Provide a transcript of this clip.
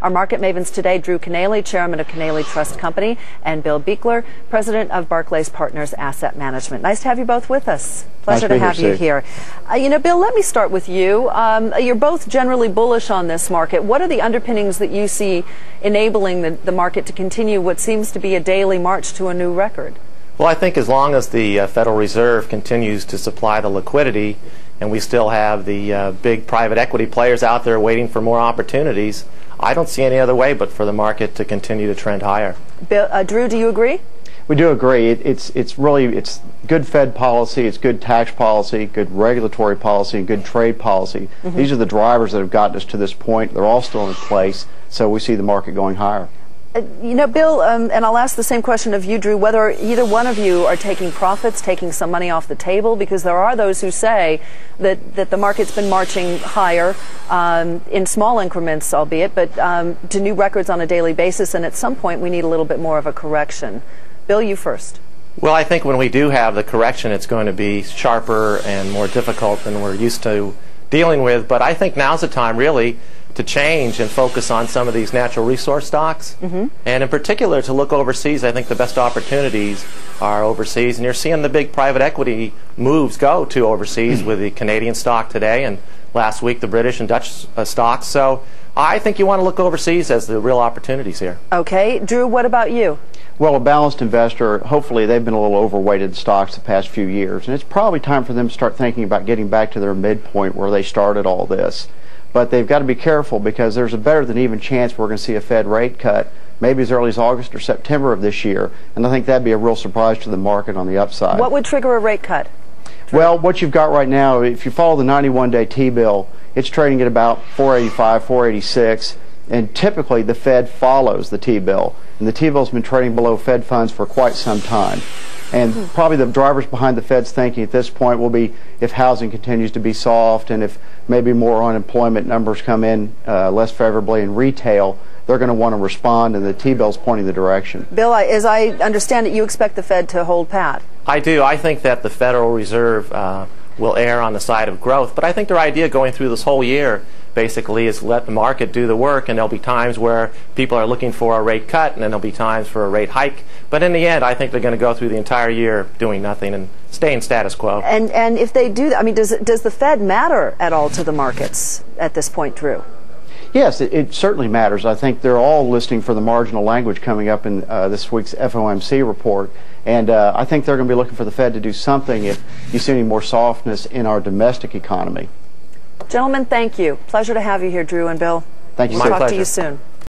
Our market mavens today, Drew Kanaly, chairman of Kanaly Trust Company, and Bill Beekler, president of Barclays Partners Asset Management. Nice to have you both with us. Pleasure to have you here. Bill, let me start with you. You're both generally bullish on this market. What are the underpinnings that you see enabling the market to continue what seems to be a daily march to a new record? Well, I think as long as the Federal Reserve continues to supply the liquidity and we still have the big private equity players out there waiting for more opportunities, I don't see any other way but for the market to continue to trend higher. Bill, Drew, do you agree? We do agree. It's good Fed policy, it's good tax policy, good regulatory policy, and good trade policy. These are the drivers that have gotten us to this point. They're all still in place, so we see the market going higher. Bill, and I'll ask the same question of you, Drew, whether either one of you are taking profits, taking some money off the table, because there are those who say that the market's been marching higher in small increments, albeit, but to new records on a daily basis, and at some point we need a little bit more of a correction. Bill, you first. Well, I think when we do have the correction, it's going to be sharper and more difficult than we're used to dealing with, but I think now's the time, really, to change and focus on some of these natural resource stocks, and in particular to look overseas. I think the best opportunities are overseas, and you're seeing the big private equity moves go to overseas with the Canadian stock today, and last week the British and Dutch stocks. So I think you want to look overseas as the real opportunities here. Okay, Drew, what about you? Well, a balanced investor, hopefully they've been a little overweighted in stocks the past few years, and it's probably time for them to start thinking about getting back to their midpoint where they started all this. But they've got to be careful because there's a better than even chance we're going to see a Fed rate cut maybe as early as August or September of this year, and I think that'd be a real surprise to the market on the upside. What would trigger a rate cut? Well, what you've got right now, if you follow the 91-day T-bill, it's trading at about 485, 486, and typically the Fed follows the T-bill, and the T-bill's been trading below Fed funds for quite some time. And probably the drivers behind the Fed's thinking at this point will be if housing continues to be soft and if maybe more unemployment numbers come in less favorably in retail, they're going to want to respond, and the T-bill's pointing the direction. Bill, as I understand it, you expect the Fed to hold pat. I do. I think that the Federal Reserve will err on the side of growth, but I think their idea going through this whole year basically is let the market do the work, and there'll be times where people are looking for a rate cut, and then there'll be times for a rate hike. But in the end, I think they're going to go through the entire year doing nothing and staying status quo. And if they do that, I mean, does the Fed matter at all to the markets at this point, Drew? Yes, it certainly matters. I think they're all listening for the marginal language coming up in this week's FOMC report, and I think they're going to be looking for the Fed to do something if you see any more softness in our domestic economy. Gentlemen, thank you. Pleasure to have you here, Drew and Bill. Thank you. We'll talk to you soon.